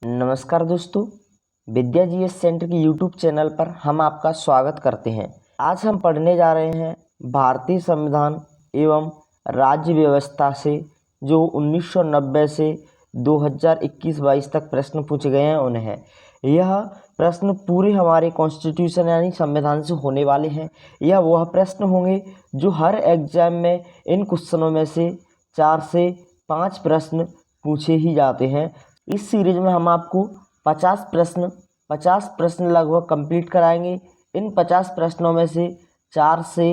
नमस्कार दोस्तों, विद्या GS centre के यूट्यूब चैनल पर हम आपका स्वागत करते हैं। आज हम पढ़ने जा रहे हैं भारतीय संविधान एवं राज्य व्यवस्था से जो 1990 से 2021-22 तक प्रश्न पूछे गए हैं उन्हें। यह प्रश्न पूरे हमारे कॉन्स्टिट्यूशन यानी संविधान से होने वाले हैं। यह वह प्रश्न होंगे जो हर एग्जाम में इन क्वेश्चनों में से 4 से 5 प्रश्न पूछे ही जाते हैं। इस सीरीज में हम आपको 50 प्रश्न लगभग कंप्लीट कराएंगे। इन 50 प्रश्नों में से 4 से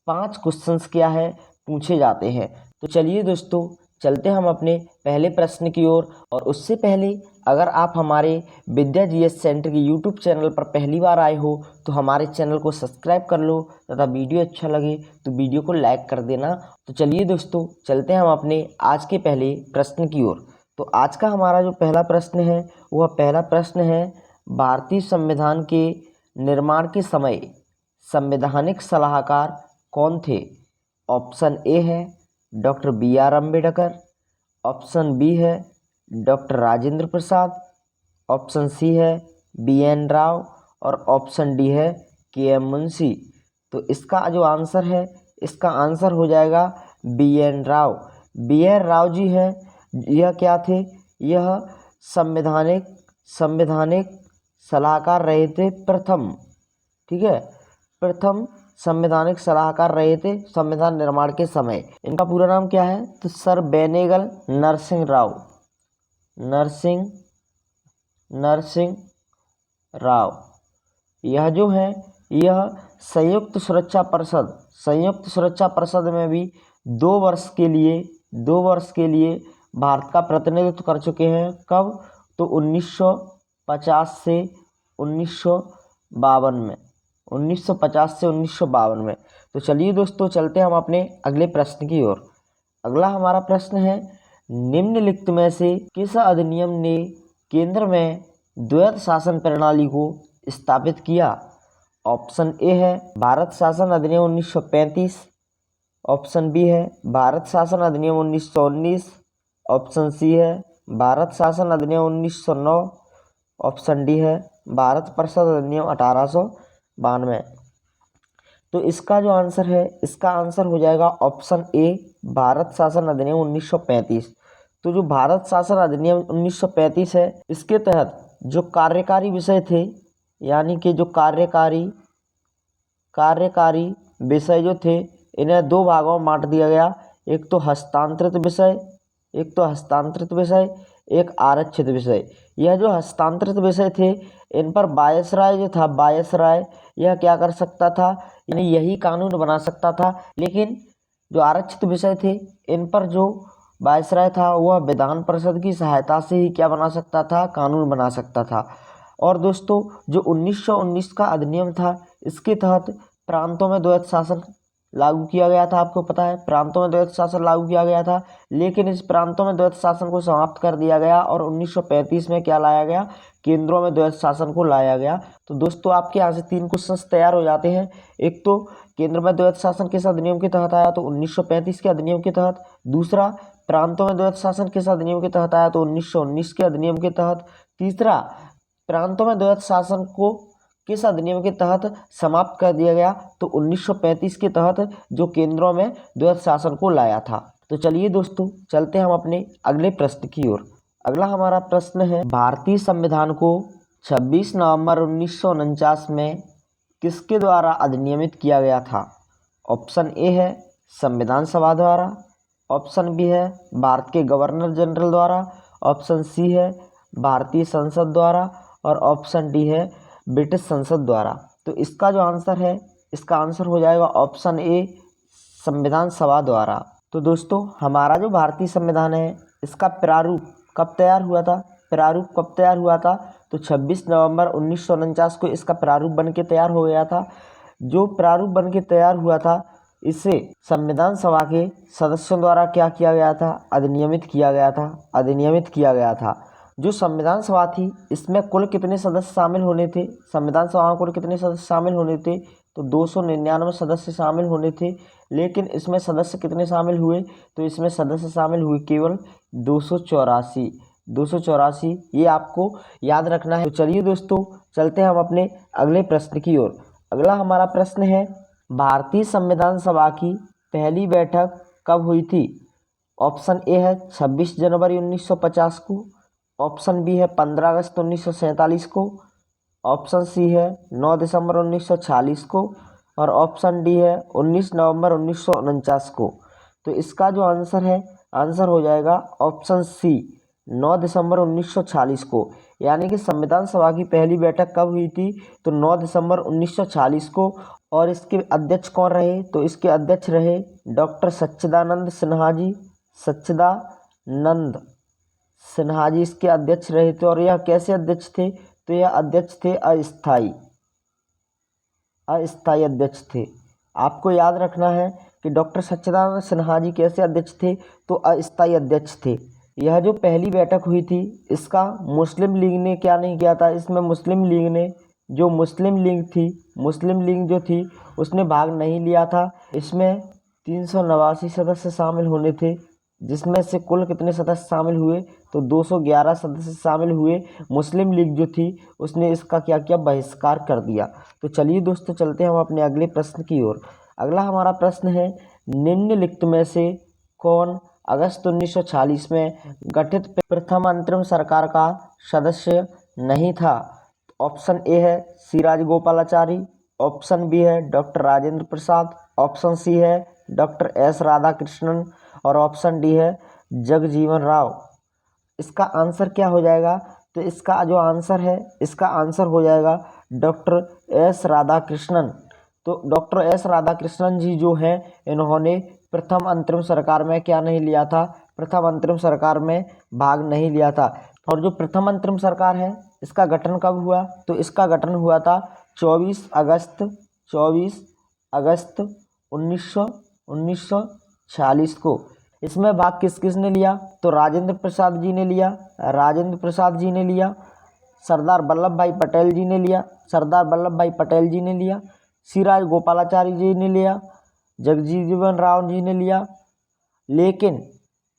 5 क्वेश्चंस क्या है पूछे जाते हैं। तो चलिए दोस्तों, चलते हम अपने पहले प्रश्न की ओर। और उससे पहले अगर आप हमारे विद्या जीएस सेंटर के यूट्यूब चैनल पर पहली बार आए हो तो हमारे चैनल को सब्सक्राइब कर लो तथा वीडियो अच्छा लगे तो वीडियो को लाइक कर देना। तो चलिए दोस्तों, चलते हम अपने आज के पहले प्रश्न की ओर। तो आज का हमारा जो पहला प्रश्न है वह पहला प्रश्न है, भारतीय संविधान के निर्माण के समय संवैधानिक सलाहकार कौन थे? ऑप्शन ए है doctor BR. Ambedkar, option B है doctor Rajendra Prasad, option C है बी.एन. राव और ऑप्शन डी है के.एम. मुंशी। तो इसका जो आंसर है, इसका आंसर हो जाएगा बी.एन. राव। बी.एन. राव जी हैं, यह क्या थे? यह संवैधानिक सलाहकार रहे थे प्रथम। ठीक है, प्रथम संवैधानिक सलाहकार रहे थे संविधान निर्माण के समय। इनका पूरा नाम क्या है? तो सर बेनेगल नरसिंह राव, नरसिंह राव। यह जो है, यह संयुक्त सुरक्षा परिषद में भी 2 वर्ष के लिए भारत का प्रतिनिधित्व कर चुके हैं। कब? तो 1950 से 1952 में, 1950 से 1952 में। तो चलिए दोस्तों, चलते हम अपने अगले प्रश्न की ओर। अगला हमारा प्रश्न है, निम्नलिखित में से किस अधिनियम ने केंद्र में द्वैध शासन प्रणाली को स्थापित किया? ऑप्शन ए है भारत शासन अधिनियम 1935, ऑप्शन बी है भारत शासन अधिनियम 1919, ऑप्शन सी है भारत शासन अधिनियम 1909, ऑप्शन डी है भारत परिषद अधिनियम 1892। तो इसका जो आंसर है, इसका आंसर हो जाएगा ऑप्शन ए भारत शासन अधिनियम 1935। तो जो भारत शासन अधिनियम 1935 है, इसके तहत जो कार्यकारी विषय थे, यानी कि जो कार्यकारी विषय जो थे, इन्हें 2 भागों में बांट दिया गया। एक तो हस्तांतरित विषय, एक आरक्षित विषय। यह जो हस्तांतरित विषय थे, इन पर वायसराय जो था, वायसराय यह क्या कर सकता था, यानी यही कानून बना सकता था। लेकिन जो आरक्षित विषय थे, इन पर जो वायसराय था वह विधान परिषद की सहायता से ही क्या बना सकता था, कानून बना सकता था। और दोस्तों, जो 1919 का अधिनियम था, इसके तहत प्रांतों में द्वैध शासन लागू किया गया था। आपको पता है, प्रांतों में द्वैध शासन लागू किया गया था, लेकिन इस प्रांतों में द्वैध शासन को समाप्त कर दिया गया और 1935 में क्या लाया गया? केंद्रों में द्वैध शासन को लाया गया। तो दोस्तों, आपके यहाँ से 3 क्वेश्चन तैयार हो जाते हैं। एक तो केंद्र में द्वैध शासन किस अधिनियम के तहत आया? तो 1935 के अधिनियम के तहत। दूसरा, प्रांतों में द्वैध शासन किस अधिनियम के तहत आया? तो 1919 के अधिनियम के तहत। तीसरा, प्रांतों में द्वैध शासन को किस अधिनियम के तहत समाप्त कर दिया गया? तो 1935 के तहत, जो केंद्रों में द्वैध शासन को लाया था। तो चलिए दोस्तों, चलते हम अपने अगले प्रश्न की ओर। अगला हमारा प्रश्न है, भारतीय संविधान को 26 नवंबर 1949 में किसके द्वारा अधिनियमित किया गया था? ऑप्शन ए है संविधान सभा द्वारा, ऑप्शन बी है भारत के गवर्नर जनरल द्वारा, ऑप्शन सी है भारतीय संसद द्वारा और ऑप्शन डी है ब्रिटिश संसद द्वारा। तो इसका जो आंसर है, इसका आंसर हो जाएगा ऑप्शन ए संविधान सभा द्वारा। तो दोस्तों, हमारा जो भारतीय संविधान है, इसका प्रारूप कब तैयार हुआ था? तो 26 नवंबर 1949 को इसका प्रारूप बन के तैयार हो गया था। जो प्रारूप बन के तैयार हुआ था, इसे संविधान सभा के सदस्यों द्वारा क्या किया गया था? अधिनियमित किया गया था। जो संविधान सभा थी, इसमें कुल कितने सदस्य शामिल होने थे? संविधान सभा में कुल कितने सदस्य शामिल होने थे? तो 299 सदस्य शामिल होने थे। लेकिन इसमें सदस्य कितने शामिल हुए? तो इसमें सदस्य शामिल हुए केवल 284। 284, ये आपको याद रखना है। तो चलिए दोस्तों, चलते हैं हम अपने अगले प्रश्न की ओर। अगला हमारा प्रश्न है, भारतीय संविधान सभा की पहली बैठक कब हुई थी? ऑप्शन ए है 26 जनवरी 1950 को, ऑप्शन बी है 15 अगस्त 1947 को, ऑप्शन सी है 9 दिसंबर 1946 को, और ऑप्शन डी है 19 नवंबर 1949 को। तो इसका जो आंसर है, आंसर हो जाएगा ऑप्शन सी 9 दिसंबर 1946 को। यानी कि संविधान सभा की पहली बैठक कब हुई थी? तो 9 दिसंबर 1946 को। और इसके अध्यक्ष कौन रहे? तो इसके अध्यक्ष रहे डॉक्टर सच्चिदानंद सिन्हा जी। सच्चिदानंद सिन्हा जी इसके अध्यक्ष रहे थे। और यह कैसे अध्यक्ष थे? तो यह अध्यक्ष थे अस्थाई अध्यक्ष थे। आपको याद रखना है कि डॉक्टर सच्चिदानंद सिन्हा जी कैसे अध्यक्ष थे? तो अस्थाई अध्यक्ष थे। यह जो पहली बैठक हुई थी, इसका मुस्लिम लीग ने क्या नहीं किया था? इसमें मुस्लिम लीग ने, जो मुस्लिम लीग जो थी उसने भाग नहीं लिया था। इसमें 389 सदस्य शामिल होने थे, जिसमें से कुल कितने सदस्य शामिल हुए? तो 211 सदस्य शामिल हुए। मुस्लिम लीग जो थी उसने इसका क्या किया? बहिष्कार कर दिया। तो चलिए दोस्तों, चलते हैं हम अपने अगले प्रश्न की ओर। अगला हमारा प्रश्न है, निम्नलिखित में से कौन अगस्त 1946 में गठित प्रथम अंतरिम सरकार का सदस्य नहीं था? ऑप्शन ए है सी राजगोपालाचारी, ऑप्शन बी है doctor Rajendra Prasad, option C है डॉक्टर एस राधाकृष्णन, और ऑप्शन डी है जगजीवन राव। इसका आंसर क्या हो जाएगा? तो इसका जो आंसर है, इसका आंसर हो जाएगा डॉक्टर एस राधाकृष्णन। तो डॉक्टर एस राधाकृष्णन जी जो हैं, इन्होंने प्रथम अंतरिम सरकार में क्या नहीं लिया था? प्रथम अंतरिम सरकार में भाग नहीं लिया था। और जो प्रथम अंतरिम सरकार है, इसका गठन कब हुआ? तो इसका गठन हुआ था 24 अगस्त 1946 को। इसमें भाग किस किस ने लिया? तो राजेंद्र प्रसाद जी ने लिया, सरदार वल्लभ भाई पटेल जी ने लिया, सी राजगोपालाचारी जी ने लिया, जगजीवन राव जी ने लिया। लेकिन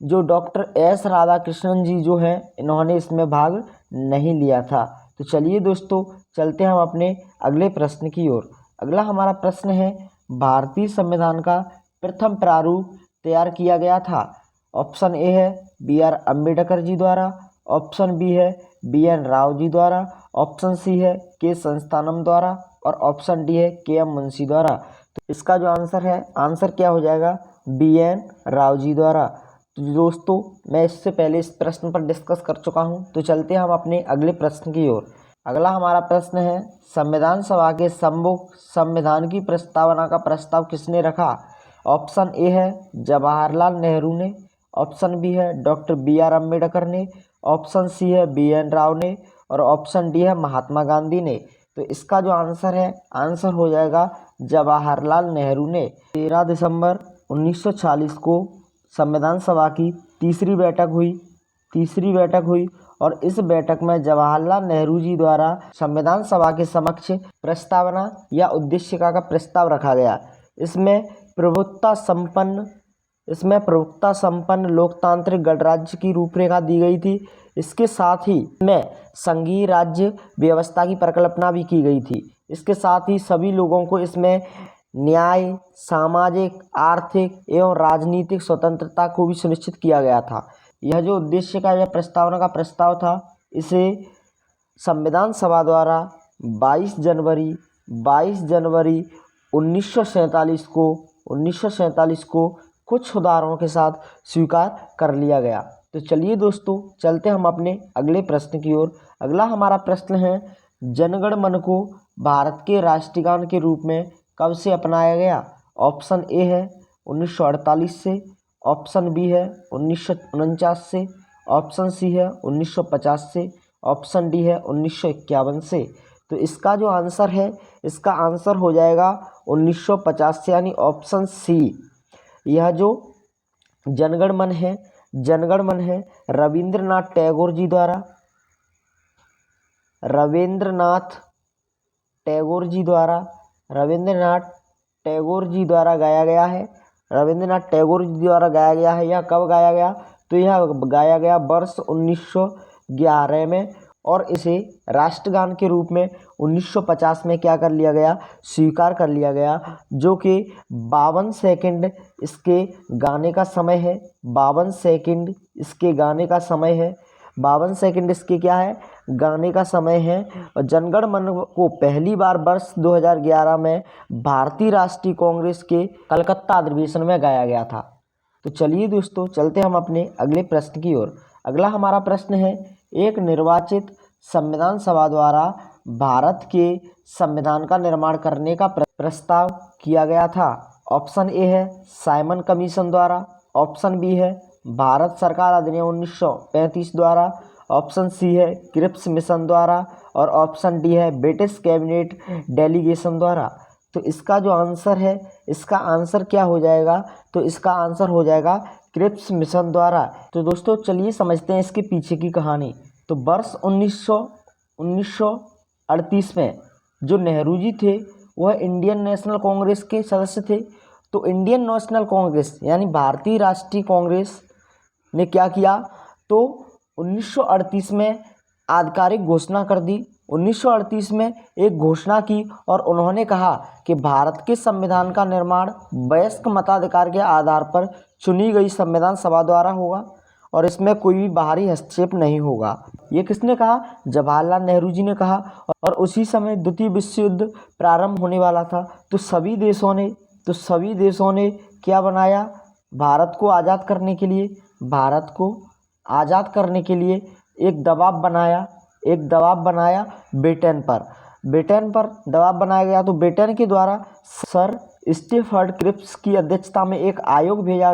जो डॉक्टर एस राधाकृष्णन जी जो हैं, इन्होंने इसमें भाग नहीं लिया था। तो चलिए दोस्तों, चलते हैं हम अपने अगले प्रश्न की ओर। अगला हमारा प्रश्न है, भारतीय संविधान का प्रथम प्रारूप तैयार किया गया था? ऑप्शन ए है बी आर अम्बेडकर जी द्वारा, ऑप्शन बी है बी एन राव जी द्वारा, ऑप्शन सी है के संस्थानम द्वारा, और ऑप्शन डी है के एम मुंशी द्वारा। तो इसका जो आंसर है, आंसर क्या हो जाएगा? बी एन राव जी द्वारा। तो दोस्तों, मैं इससे पहले इस प्रश्न पर डिस्कस कर चुका हूं। तो चलते हैं हम अपने अगले प्रश्न की ओर। अगला हमारा प्रश्न है, संविधान सभा के सम्मुख संविधान की प्रस्तावना का प्रस्ताव किसने रखा? ऑप्शन ए है जवाहरलाल नेहरू ने, ऑप्शन बी है डॉक्टर बी आर अम्बेडकर ने, ऑप्शन सी है बी एन राव ने, और ऑप्शन डी है महात्मा गांधी ने। तो इसका जो आंसर है, आंसर हो जाएगा जवाहरलाल नेहरू ने। 13 दिसंबर 1946 को संविधान सभा की तीसरी बैठक हुई और इस बैठक में जवाहरलाल नेहरू जी द्वारा संविधान सभा के समक्ष प्रस्तावना या उद्देशिका का प्रस्ताव रखा गया। इसमें प्रभुत्ता संपन्न लोकतांत्रिक गणराज्य की रूपरेखा दी गई थी। इसके साथ ही में संघीय राज्य व्यवस्था की परिकल्पना भी की गई थी। इसके साथ ही सभी लोगों को इसमें न्याय, सामाजिक, आर्थिक एवं राजनीतिक स्वतंत्रता को भी सुनिश्चित किया गया था। यह जो उद्देश्य का या प्रस्तावना का प्रस्ताव था, इसे संविधान सभा द्वारा 22 जनवरी 1947 को कुछ सुधारों के साथ स्वीकार कर लिया गया। तो चलिए दोस्तों, चलते हम अपने अगले प्रश्न की ओर। अगला हमारा प्रश्न है, जनगण मन को भारत के राष्ट्रीय गान के रूप में कब से अपनाया गया? ऑप्शन ए है 1948 से, ऑप्शन बी है 1949 से, ऑप्शन सी है 1950 से, ऑप्शन डी है 1951 से। तो इसका जो आंसर है, इसका आंसर हो जाएगा 1950 से, यानी ऑप्शन सी। यह जो जनगण मन है रविंद्रनाथ टैगोर जी द्वारा गाया गया है। यह कब गाया गया? तो यह गाया गया वर्ष 1911 में और इसे राष्ट्रगान के रूप में 1950 में क्या कर लिया गया, स्वीकार कर लिया गया, जो कि 52 सेकंड इसके गाने का समय है। 52 सेकंड इसके गाने का समय है। 52 सेकंड इसके क्या है, गाने का समय है। और जनगण मन को पहली बार वर्ष 2011 में भारतीय राष्ट्रीय कांग्रेस के कलकत्ता अधिवेशन में गाया गया था। तो चलिए दोस्तों, चलते हम अपने अगले प्रश्न की ओर। अगला हमारा प्रश्न है, एक निर्वाचित संविधान सभा द्वारा भारत के संविधान का निर्माण करने का प्रस्ताव किया गया था। ऑप्शन ए है साइमन कमीशन द्वारा, ऑप्शन बी है भारत सरकार अधिनियम 1935 द्वारा, ऑप्शन सी है क्रिप्स मिशन द्वारा और ऑप्शन डी है ब्रिटिश कैबिनेट डेलीगेशन द्वारा। तो इसका जो आंसर है, इसका आंसर क्या हो जाएगा, तो इसका आंसर हो जाएगा क्रिप्स मिशन द्वारा। तो दोस्तों चलिए समझते हैं इसके पीछे की कहानी। तो वर्ष 1938 में जो नेहरू जी थे वह इंडियन नेशनल कांग्रेस के सदस्य थे। तो इंडियन नेशनल कांग्रेस यानी भारतीय राष्ट्रीय कांग्रेस ने क्या किया, तो 1938 में आधिकारिक घोषणा कर दी। 1938 में एक घोषणा की और उन्होंने कहा कि भारत के संविधान का निर्माण वयस्क मताधिकार के आधार पर चुनी गई संविधान सभा द्वारा होगा और इसमें कोई भी बाहरी हस्तक्षेप नहीं होगा। ये किसने कहा, जवाहरलाल नेहरू जी ने कहा। और उसी समय द्वितीय विश्व युद्ध प्रारंभ होने वाला था। तो सभी देशों ने क्या बनाया, भारत को आज़ाद करने के लिए एक दबाव बनाया ब्रिटेन पर दबाव बनाया गया। तो ब्रिटेन के द्वारा सर स्टीफर्ड क्रिप्स की अध्यक्षता में एक आयोग भेजा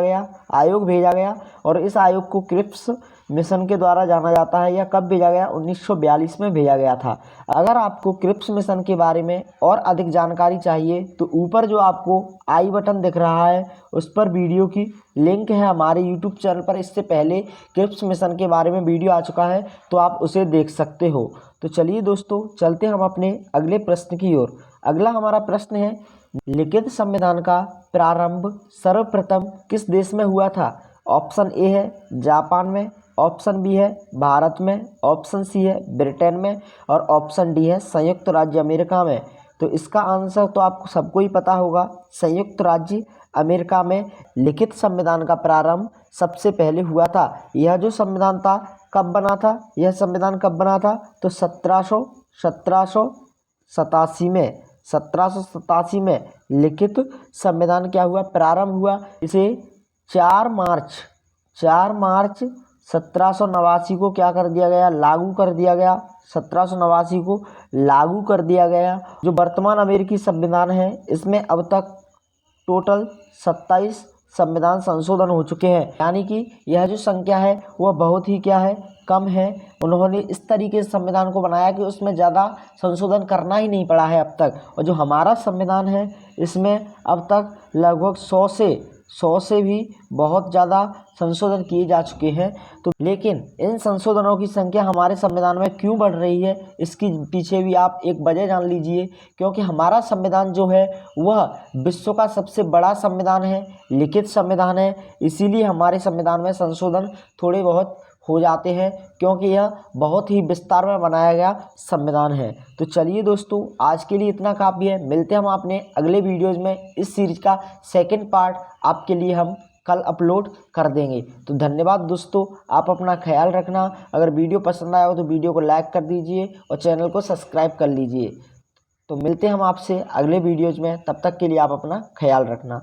गया और इस आयोग को क्रिप्स मिशन के द्वारा जाना जाता है। यह कब भेजा गया, 1942 में भेजा गया था। अगर आपको क्रिप्स मिशन के बारे में और अधिक जानकारी चाहिए तो ऊपर जो आपको आई बटन दिख रहा है उस पर वीडियो की लिंक है हमारे यूट्यूब चैनल पर। इससे पहले क्रिप्स मिशन के बारे में वीडियो आ चुका है, तो आप उसे देख सकते हो। तो चलिए दोस्तों, चलते हम अपने अगले प्रश्न की ओर। अगला हमारा प्रश्न है, लिखित संविधान का प्रारंभ सर्वप्रथम किस देश में हुआ था। ऑप्शन ए है जापान में, ऑप्शन बी है भारत में, ऑप्शन सी है ब्रिटेन में और ऑप्शन डी है संयुक्त राज्य अमेरिका में। तो इसका आंसर तो आपको सबको ही पता होगा, संयुक्त राज्य अमेरिका में लिखित संविधान का प्रारंभ सबसे पहले हुआ था। यह जो संविधान था कब बना था, यह संविधान कब बना था, तो 1787 में लिखित संविधान क्या हुआ, प्रारंभ हुआ। इसे 4 मार्च 1789 को क्या कर दिया गया, लागू कर दिया गया। 1789 को लागू कर दिया गया। जो वर्तमान अमेरिकी संविधान है इसमें अब तक टोटल 27 संविधान संशोधन हो चुके हैं, यानी कि यह जो संख्या है वह बहुत ही क्या है, कम है। उन्होंने इस तरीके से संविधान को बनाया कि उसमें ज़्यादा संशोधन करना ही नहीं पड़ा है अब तक। और जो हमारा संविधान है इसमें अब तक लगभग 100 से भी बहुत ज़्यादा संशोधन किए जा चुके हैं। तो लेकिन इन संशोधनों की संख्या हमारे संविधान में क्यों बढ़ रही है, इसके पीछे भी आप एक वजह जान लीजिए। क्योंकि हमारा संविधान जो है वह विश्व का सबसे बड़ा संविधान है, लिखित संविधान है। इसीलिए हमारे संविधान में संशोधन थोड़े बहुत हो जाते हैं, क्योंकि यह बहुत ही विस्तार में बनाया गया संविधान है। तो चलिए दोस्तों, आज के लिए इतना काफ़ी है। मिलते हैं हम अपने अगले वीडियोज़ में। इस सीरीज का सेकंड पार्ट आपके लिए हम कल अपलोड कर देंगे। तो धन्यवाद दोस्तों, आप अपना ख्याल रखना। अगर वीडियो पसंद आया हो तो वीडियो को लाइक कर दीजिए और चैनल को सब्सक्राइब कर लीजिए। तो मिलते हैं हम आपसे अगले वीडियोज़ में, तब तक के लिए आप अपना ख्याल रखना।